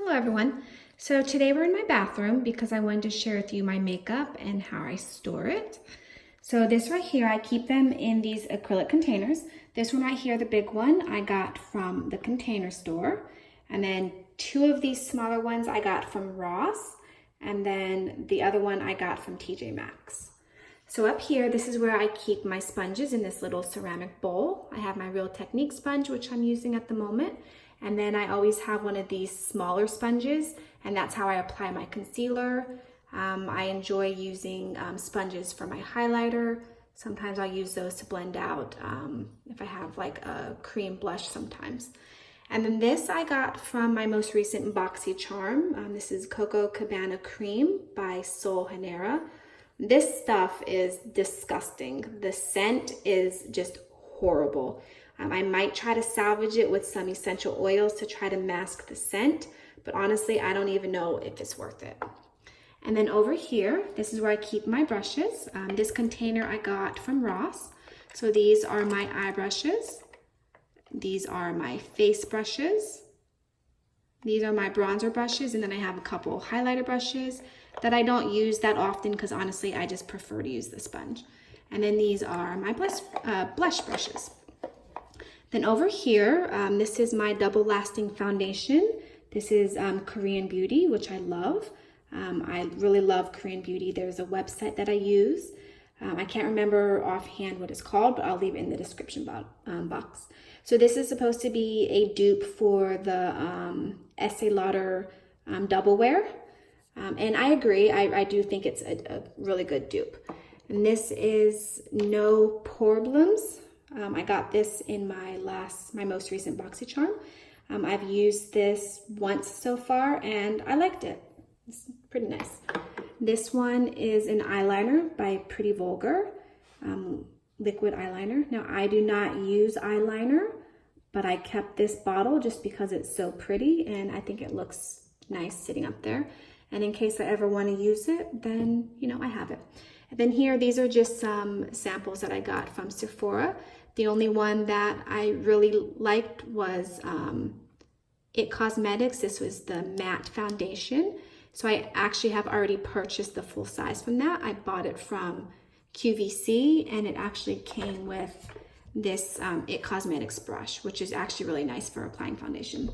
Hello everyone. So today we're in my bathroom because I wanted to share with you my makeup and how I store it. So this right here, I keep them in these acrylic containers. This one right here, the big one, I got from the Container Store. And then two of these smaller ones I got from Ross. And then the other one I got from TJ Maxx. So up here, this is where I keep my sponges in this little ceramic bowl. I have my Real Technique sponge, which I'm using at the moment. And then I always have one of these smaller sponges, and that's how I apply my concealer. I enjoy using sponges for my highlighter. Sometimes I'll use those to blend out if I have like a cream blush sometimes. And then this I got from my most recent BoxyCharm. This is Coco Cabana Cream by Sol Hanera. This stuff is disgusting. The scent is just horrible. I might try to salvage it with some essential oils to try to mask the scent, but honestly, I don't even know if it's worth it. And then over here, this is where I keep my brushes. This container I got from Ross. So these are my eye brushes. These are my face brushes. These are my bronzer brushes, and then I have a couple highlighter brushes that I don't use that often because honestly, I just prefer to use the sponge. And then these are my blush brushes. Then over here, this is my double lasting foundation. This is Korean Beauty, which I love. I really love Korean Beauty. There's a website that I use. I can't remember offhand what it's called, but I'll leave it in the description box. So this is supposed to be a dupe for the Estee Lauder Double Wear. And I agree, I do think it's a really good dupe. And this is No Problems. I got this in my most recent BoxyCharm. I've used this once so far and I liked it. It's pretty nice. This one is an eyeliner by Pretty Vulgar, liquid eyeliner. Now I do not use eyeliner, but I kept this bottle just because it's so pretty and I think it looks nice sitting up there. And in case I ever want to use it, then, you know, I have it. And then here, these are just some samples that I got from Sephora. The only one that I really liked was It Cosmetics. This was the matte foundation. So I actually have already purchased the full size from that. I bought it from QVC and it actually came with this It Cosmetics brush, which is actually really nice for applying foundation.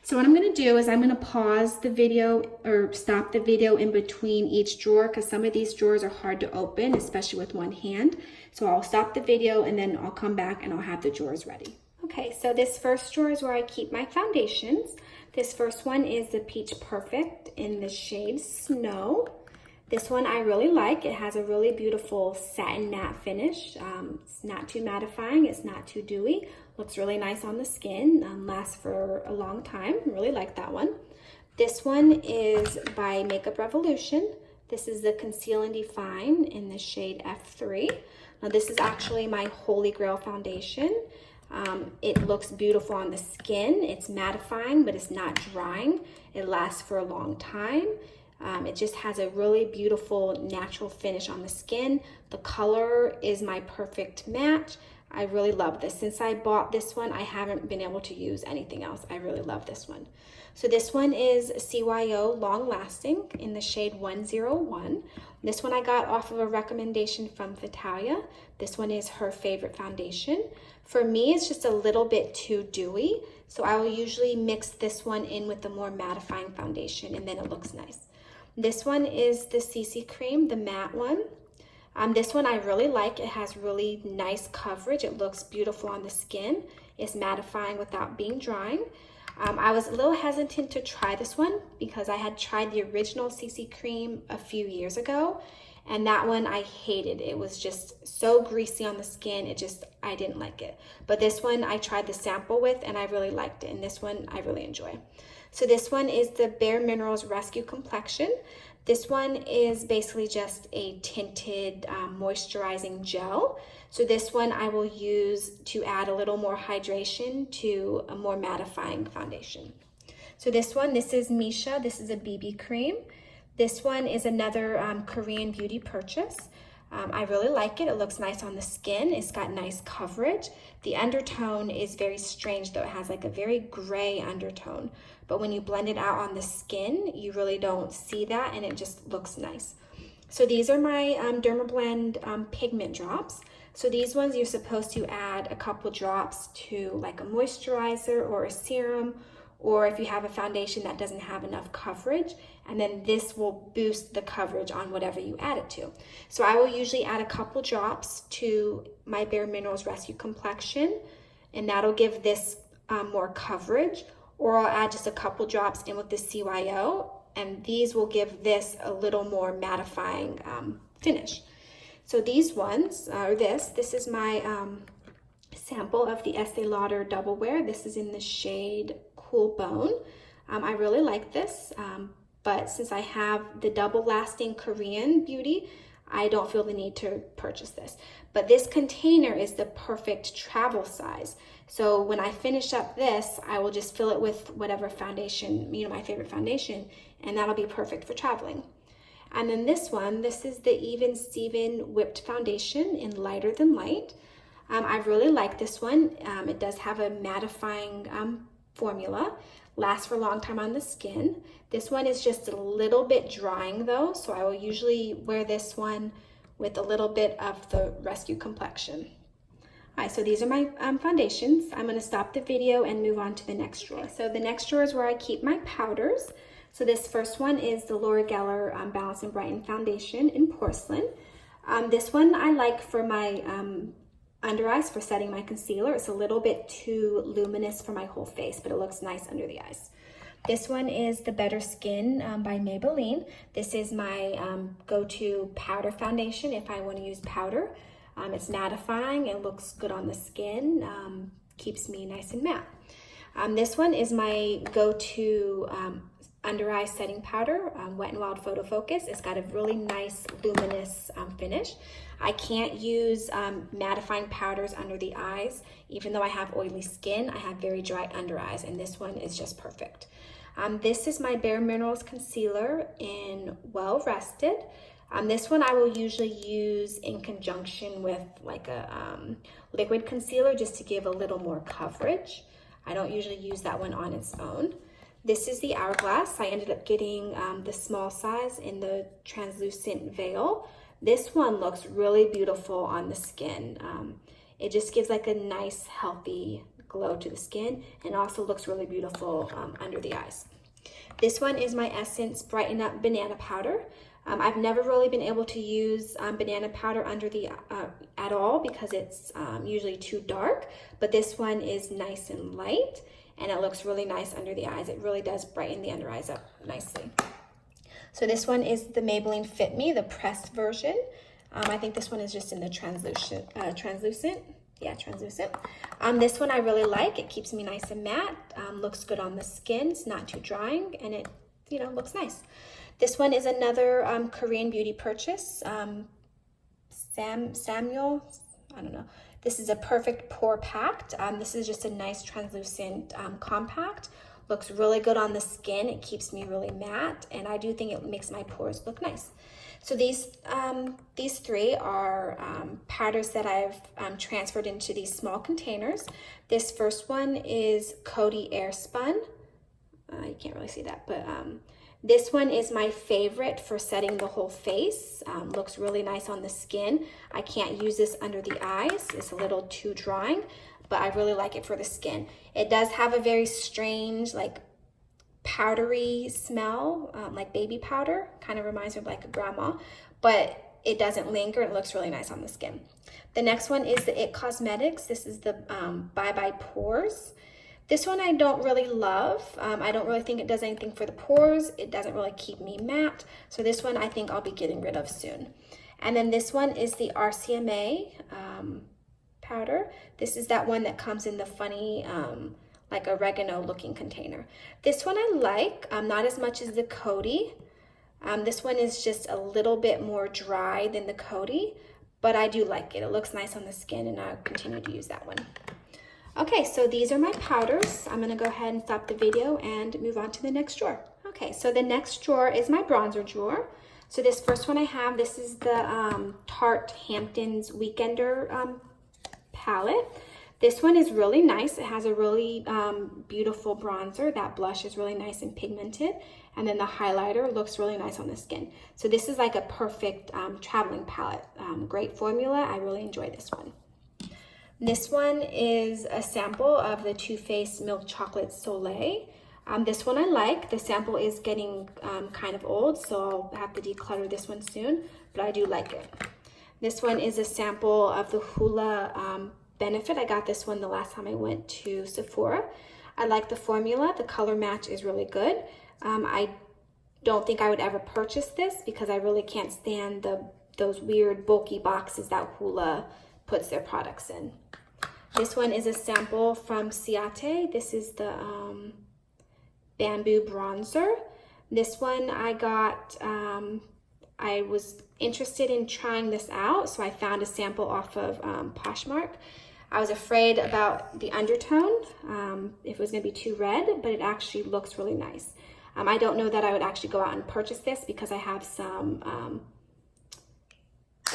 So what I'm gonna do is I'm gonna pause the video or stop the video in between each drawer because some of these drawers are hard to open, especially with one hand. So I'll stop the video and then I'll come back and I'll have the drawers ready. Okay, so this first drawer is where I keep my foundations. This first one is the Peach Perfect in the shade Snow. This one I really like. It has a really beautiful satin matte finish. It's not too mattifying, it's not too dewy. Looks really nice on the skin, lasts for a long time. Really like that one. This one is by Makeup Revolution. This is the Conceal and Define in the shade F3. Now this is actually my Holy Grail foundation. It looks beautiful on the skin. It's mattifying, but it's not drying. It lasts for a long time. It just has a really beautiful natural finish on the skin. The color is my perfect match. I really love this. Since I bought this one, I haven't been able to use anything else. I really love this one. So this one is CYO Long Lasting in the shade 101. This one I got off of a recommendation from Vitalia. This one is her favorite foundation. For me, it's just a little bit too dewy. So I will usually mix this one in with the more mattifying foundation and then it looks nice. This one is the CC Cream, the matte one. This one I really like. It has really nice coverage. It looks beautiful on the skin. It's mattifying without being drying. I was a little hesitant to try this one because I had tried the original CC Cream a few years ago and that one I hated. It was just so greasy on the skin. I didn't like it. But this one I tried the sample with and I really liked it, and this one I really enjoy. So this one is the Bare Minerals Rescue Complexion. This one is basically just a tinted moisturizing gel. So this one I will use to add a little more hydration to a more mattifying foundation. So this is Misha. This is a BB cream. This one is another Korean Beauty purchase. I really like it. It looks nice on the skin. It's got nice coverage. The undertone is very strange though. It has like a very gray undertone. But when you blend it out on the skin, you really don't see that and it just looks nice. So these are my Dermablend pigment drops. So these ones you're supposed to add a couple drops to like a moisturizer or a serum, or if you have a foundation that doesn't have enough coverage, and then this will boost the coverage on whatever you add it to. So I will usually add a couple drops to my Bare Minerals Rescue Complexion, and that'll give this more coverage, or I'll add just a couple drops in with the CYO, and these will give this a little more mattifying finish. So these ones, this is my sample of the Estee Lauder Double Wear. This is in the shade Cool Bone. I really like this, but since I have the Double Lasting Korean Beauty, I don't feel the need to purchase this. But this container is the perfect travel size. So when I finish up this, I will just fill it with whatever foundation, my favorite foundation, and that'll be perfect for traveling. And then this one, this is the Even Steven Whipped Foundation in Lighter Than Light. I really like this one. It does have a mattifying formula, lasts for a long time on the skin. This one is just a little bit drying though, so I will usually wear this one with a little bit of the Rescue Complexion. All right, so these are my foundations. I'm gonna stop the video and move on to the next drawer. So the next drawer is where I keep my powders. So this first one is the Laura Geller Balance and Brighten Foundation in Porcelain. This one I like for my under eyes for setting my concealer. It's a little bit too luminous for my whole face, but it looks nice under the eyes. This one is the Better Skin by Maybelline. This is my go-to powder foundation if I want to use powder. It's mattifying, it looks good on the skin, keeps me nice and matte. This one is my go-to under eye setting powder, Wet n Wild Photo Focus. It's got a really nice luminous finish. I can't use mattifying powders under the eyes. Even though I have oily skin, I have very dry under eyes, and this one is just perfect. This is my Bare Minerals concealer in Well Rested. This one I will usually use in conjunction with like a liquid concealer just to give a little more coverage. I don't usually use that one on its own. This is the Hourglass. I ended up getting the small size in the translucent veil. This one looks really beautiful on the skin. It just gives like a nice healthy glow to the skin and also looks really beautiful under the eyes. This one is my Essence Brighten Up Banana Powder. I've never really been able to use banana powder under the at all because it's usually too dark, but this one is nice and light and it looks really nice under the eyes. It really does brighten the under eyes up nicely. So this one is the Maybelline Fit Me, the pressed version. I think this one is just in the translucent. Yeah, translucent. This one I really like. It keeps me nice and matte. Looks good on the skin. It's not too drying, and it, looks nice. This one is another Korean beauty purchase. Samuel, I don't know. This is a Perfect Pore Packed. This is just a nice translucent compact. Looks really good on the skin. It keeps me really matte, and I do think it makes my pores look nice. So these three are powders that I've transferred into these small containers. This first one is Coty Airspun. You can't really see that, but this one is my favorite for setting the whole face. Looks really nice on the skin. I can't use this under the eyes. It's a little too drying, but I really like it for the skin. It does have a very strange, like powdery smell, like baby powder. Kind of reminds me of like a grandma, but it doesn't linger. It looks really nice on the skin. The next one is the IT Cosmetics. This is the Bye Bye Pores. This one I don't really love. I don't really think it does anything for the pores. It doesn't really keep me matte. So this one I think I'll be getting rid of soon. And then this one is the RCMA powder. This is that one that comes in the funny, like oregano looking container. This one I like, not as much as the Coty. This one is just a little bit more dry than the Coty, but I do like it. It looks nice on the skin and I'll continue to use that one. Okay, so these are my powders. I'm gonna go ahead and stop the video and move on to the next drawer. Okay, so the next drawer is my bronzer drawer. So this first one I have, this is the Tarte Hamptons Weekender palette. This one is really nice. It has a really beautiful bronzer. That blush is really nice and pigmented. And then the highlighter looks really nice on the skin. So this is like a perfect traveling palette. Great formula. I really enjoy this one. This one is a sample of the Too Faced Milk Chocolate Soleil. This one I like. The sample is getting kind of old, so I'll have to declutter this one soon, but I do like it. This one is a sample of the Hoola Benefit. I got this one the last time I went to Sephora. I like the formula. The color match is really good. I don't think I would ever purchase this because I really can't stand those weird bulky boxes that Hoola puts their products in. This one is a sample from Ciate. This is the Bamboo Bronzer. This one I got, I was interested in trying this out, so I found a sample off of Poshmark. I was afraid about the undertone, if it was gonna be too red, but it actually looks really nice. I don't know that I would actually go out and purchase this because I have some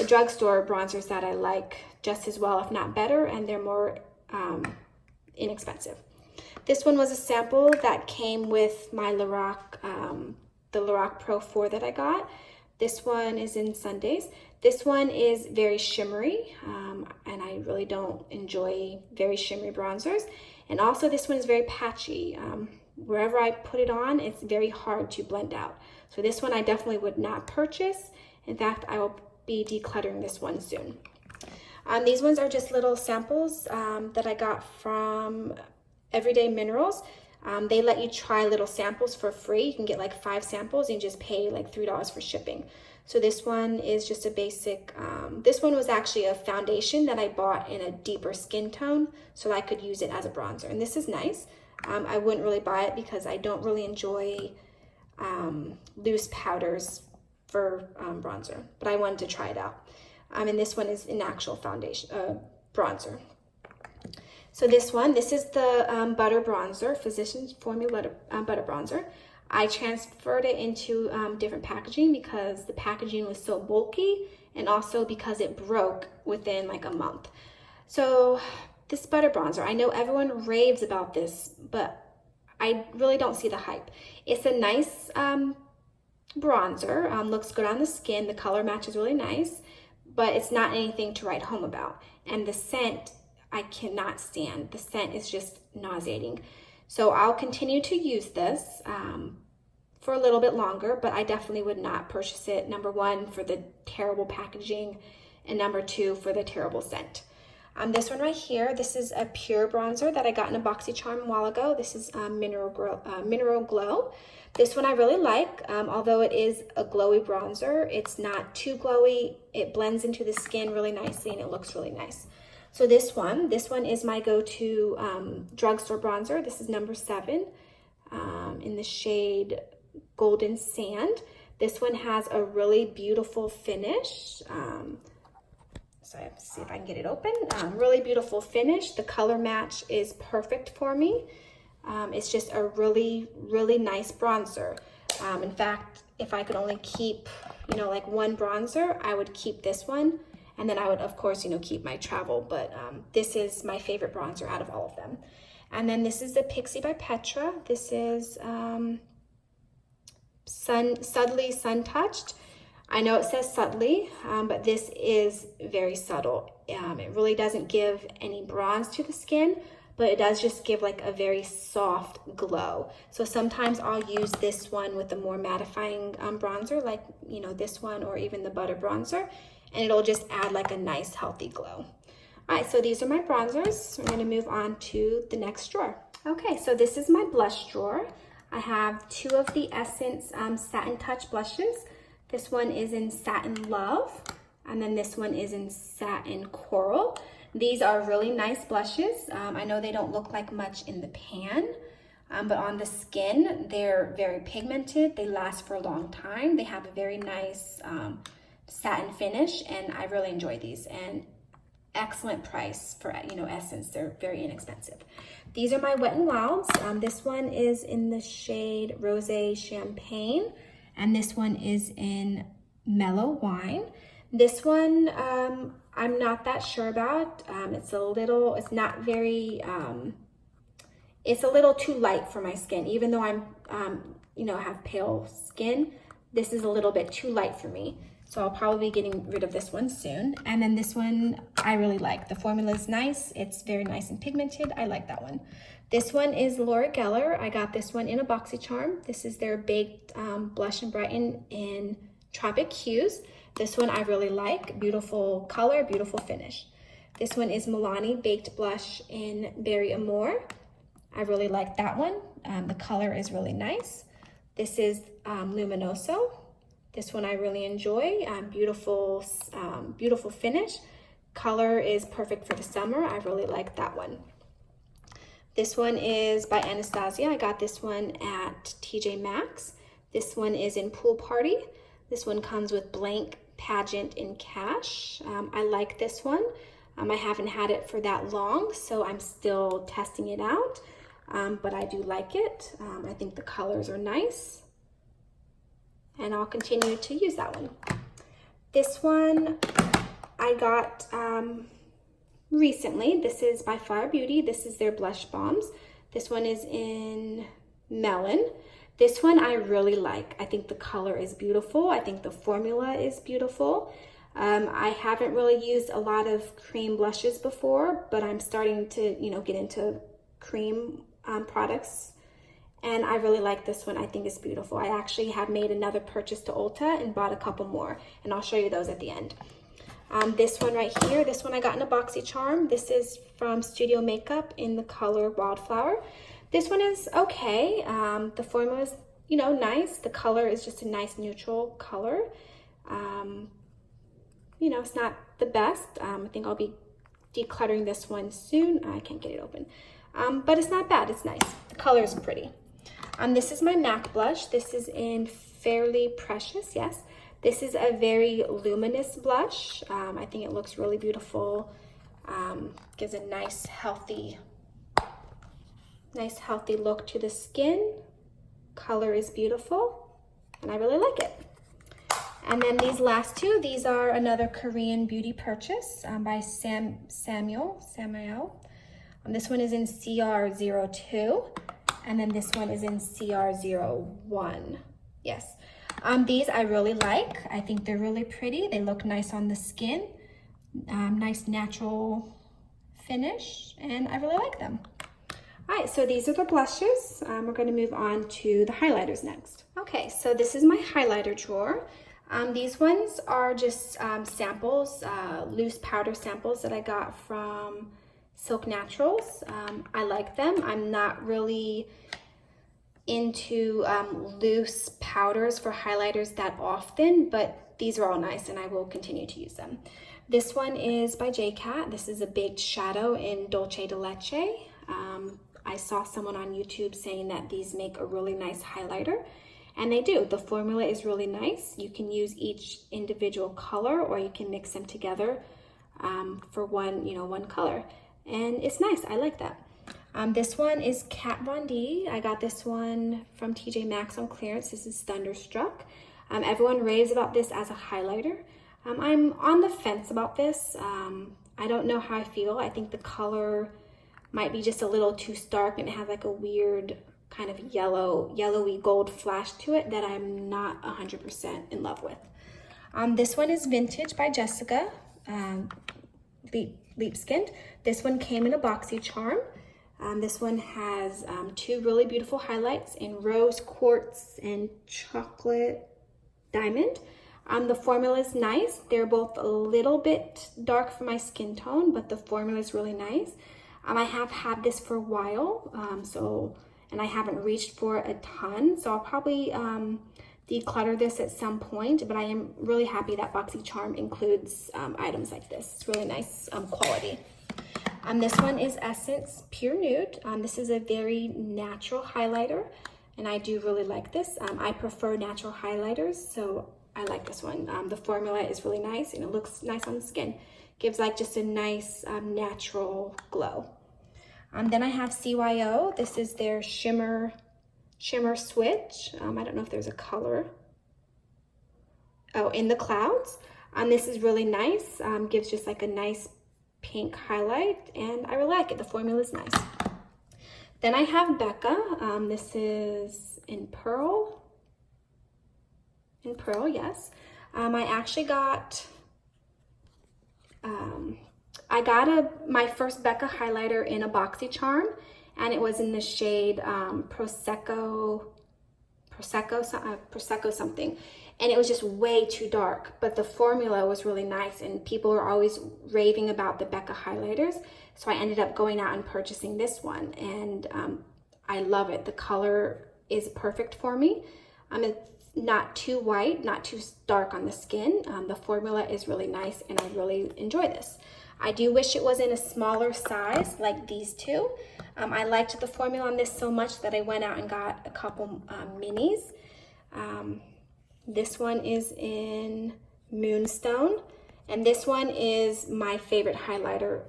drugstore bronzers that I like just as well, if not better, and they're more inexpensive. This one was a sample that came with my Lorac, the Lorac Pro 4 that I got. This one is in Sundays. This one is very shimmery, and I really don't enjoy very shimmery bronzers. And also this one is very patchy. Wherever I put it on, it's very hard to blend out. So this one I definitely would not purchase. In fact, I will be decluttering this one soon. These ones are just little samples that I got from Everyday Minerals. They let you try little samples for free. You can get like 5 samples and you just pay like $3 for shipping. So this one is just a basic, this one was actually a foundation that I bought in a deeper skin tone so I could use it as a bronzer. And this is nice. I wouldn't really buy it because I don't really enjoy loose powders for bronzer, but I wanted to try it out. And this one is an actual foundation, bronzer. So this is the Butter Bronzer, Physicians Formula Butter Bronzer. I transferred it into different packaging because the packaging was so bulky and also because it broke within like a month. So this Butter Bronzer, I know everyone raves about this, but I really don't see the hype. It's a nice bronzer, looks good on the skin. The color match is really nice, but it's not anything to write home about. And the scent, I cannot stand. The scent is just nauseating. So I'll continue to use this for a little bit longer, but I definitely would not purchase it. Number 1, for the terrible packaging, and number 2, for the terrible scent. This one right here, this is a pure bronzer that I got in a BoxyCharm a while ago. This is Mineral Glow. This one I really like, although it is a glowy bronzer. It's not too glowy. It blends into the skin really nicely and it looks really nice. So this one is my go-to drugstore bronzer. This is number 7 in the shade Golden Sand. This one has a really beautiful finish. So I have to see if I can get it open. Really beautiful finish. The color match is perfect for me. It's just a really, really nice bronzer. In fact, if I could only keep, like one bronzer, I would keep this one. And then I would, of course, keep my travel. But this is my favorite bronzer out of all of them. And then this is the Pixie by Petra. This is Subtly Sun Touched. I know it says subtly, but this is very subtle. It really doesn't give any bronze to the skin, but it does just give like a very soft glow. So sometimes I'll use this one with a more mattifying bronzer, like, this one or even the Butter Bronzer, and it'll just add like a nice healthy glow. All right, so these are my bronzers. We're gonna move on to the next drawer. Okay, so this is my blush drawer. I have 2 of the Essence Satin Touch blushes. This one is in Satin Love, and then this one is in Satin Coral. These are really nice blushes. I know they don't look like much in the pan, but on the skin, they're very pigmented. They last for a long time. They have a very nice satin finish, and I really enjoy these. And excellent price for, Essence. They're very inexpensive. These are my Wet n Wilds. This one is in the shade Rosé Champagne, and this one is in Mellow Wine. This one, I'm not that sure about. It's not very, it's a little too light for my skin. Even though I'm, have pale skin, this is a little bit too light for me. So I'll probably be getting rid of this one soon. And then this one I really like. The formula is nice. It's very nice and pigmented. I like that one. This one is Laura Geller. I got this one in a BoxyCharm. This is their Baked Blush and Brighten in Tropic Hues. This one I really like. Beautiful color, beautiful finish. This one is Milani Baked Blush in Berry Amore. I really like that one. The color is really nice. This is Luminoso. This one I really enjoy. Beautiful finish. Color is perfect for the summer. I really like that one. This one is by Anastasia. I got this one at TJ Maxx. This one is in Pool Party. This one comes with Blank Pageant in Cash. I like this one. I haven't had it for that long, so I'm still testing it out. But I do like it. I think the colors are nice. And I'll continue to use that one. This one I got recently. This is by Flower Beauty. This is their blush bombs. This one is in Melon. This one I really like. I think the color is beautiful. I think the formula is beautiful. I haven't really used a lot of cream blushes before, but I'm starting to, get into cream products. And I really like this one. I think it's beautiful. I actually have made another purchase to Ulta and bought a couple more, and I'll show you those at the end. This one right here, this one I got in a BoxyCharm. This is from Studio Makeup in the color Wildflower. This one is okay. The formula is, nice. The color is just a nice neutral color. It's not the best. I think I'll be decluttering this one soon. I can't get it open. But it's not bad. It's nice. The color is pretty. This is my MAC blush. This is in Fairly Precious, yes. This is a very luminous blush. I think it looks really beautiful. Gives a nice healthy look to the skin. Color is beautiful, and I really like it. And then these last two, these are another Korean beauty purchase by Samuel. This one is in CR02, and then this one is in CR01. Yes. These I really like. I think they're really pretty. They look nice on the skin. Nice natural finish, and I really like them. All right, so these are the blushes. We're going to move on to the highlighters next. Okay, so this is my highlighter drawer. These ones are just samples, loose powder samples that I got from Silk Naturals. I like them. I'm not really into loose powders for highlighters that often, but these are all nice and I will continue to use them. This one is by JCat. This is a baked shadow in Dolce de Leche. I saw someone on YouTube saying that these make a really nice highlighter, and they do. The formula is really nice. You can use each individual color, or you can mix them together for one color, and it's nice. I like that. This one is Kat Von D. I got this one from TJ Maxx on clearance. This is Thunderstruck. Everyone raves about this as a highlighter. I'm on the fence about this. I don't know how I feel. I think the color might be just a little too stark, and it has like a weird kind of yellowy gold flash to it that I'm not 100% in love with. This one is Vintage by Jessica, Leap Skinned. This one came in a BoxyCharm. This one has two really beautiful highlights in Rose Quartz and Chocolate Diamond. The formula is nice. They're both a little bit dark for my skin tone, but the formula is really nice. I have had this for a while, and I haven't reached for a ton, so I'll probably declutter this at some point, but I am really happy that BoxyCharm includes items like this. It's really nice quality. This one is Essence Pure Nude. This is a very natural highlighter, and I do really like this. I prefer natural highlighters, so I like this one. The formula is really nice, and it looks nice on the skin. Gives like just a nice natural glow. Then I have CYO. This is their Shimmer Switch. I don't know if there's a color. in the clouds. This is really nice, gives just like a nice pink highlight, and I really like it. The formula is nice. Then I have Becca. This is in Pearl. In Pearl, yes. I actually got, I got my first Becca highlighter in a BoxyCharm, and it was in the shade Prosecco something, and it was just way too dark, but the formula was really nice, and people are always raving about the Becca highlighters, so I ended up going out and purchasing this one, and I love it. The color is perfect for me. It's not too white, not too dark on the skin. The formula is really nice, and I really enjoy this. I do wish it was in a smaller size like these two. I liked the formula on this so much that I went out and got a couple minis. This one is in Moonstone, and this one is my favorite highlighter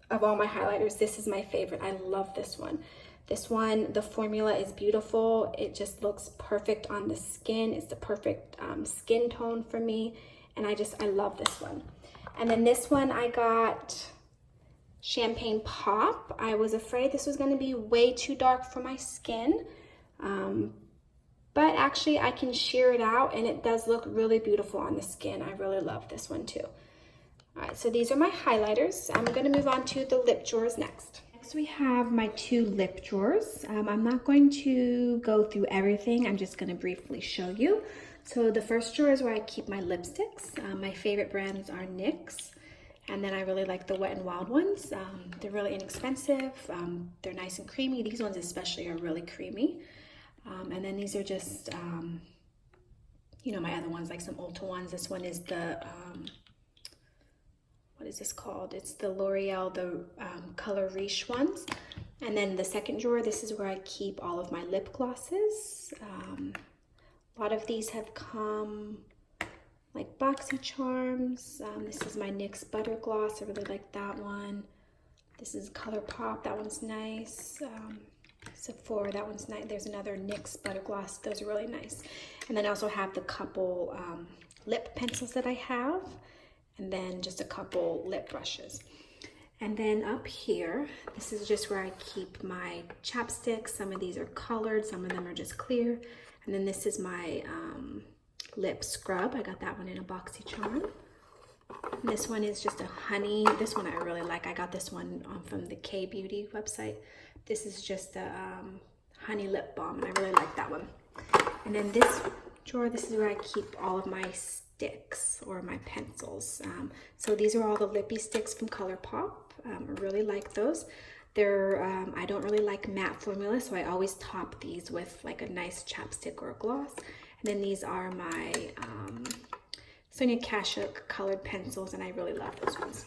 of all my highlighters. This is my favorite. I love this one. This one, the formula is beautiful. It just looks perfect on the skin. It's the perfect skin tone for me, and I love this one. And then this one I got Champagne Pop. I was afraid this was going to be way too dark for my skin, but actually I can sheer it out, and it does look really beautiful on the skin. I really love this one too. All right, so these are my highlighters. I'm going to move on to the lip drawers next. Next we have my two lip drawers. I'm not going to go through everything. I'm just going to briefly show you. So the first drawer is where I keep my lipsticks. My favorite brands are NYX, and then I really like the Wet n Wild ones. They're really inexpensive. They're nice and creamy. These ones especially are really creamy. And then these are just, you know, my other ones, like some Ulta ones. This one is the, what is this called? It's the L'Oreal, the Color Riche ones. And then the second drawer, this is where I keep all of my lip glosses. A lot of these have come like BoxyCharms. This is my NYX Butter Gloss. I really like that one. This is Color Pop. That one's nice. Sephora, that one's nice. There's another NYX Butter Gloss. Those are really nice. And then I also have the couple lip pencils that I have, and then just a couple lip brushes. And then up here, this is just where I keep my chapsticks. Some of these are colored, some of them are just clear. And then this is my lip scrub. I got that one in a BoxyCharm. And this one is just a honey. This one I really like. I got this one from the K Beauty website. This is just a honey lip balm, and I really like that one. And then this drawer, this is where I keep all of my sticks or my pencils. So these are all the lippy sticks from ColourPop. I really like those. They're, I don't really like matte formula, so I always top these with like a nice chapstick or a gloss. And then these are my Sonia Kashuk colored pencils, and I really love those ones.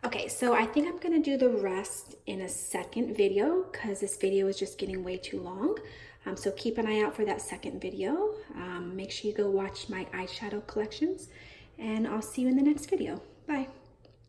Okay, so I think I'm gonna do the rest in a second video because this video is just getting way too long. So keep an eye out for that second video. Make sure you go watch my eyeshadow collections, and I'll see you in the next video. Bye.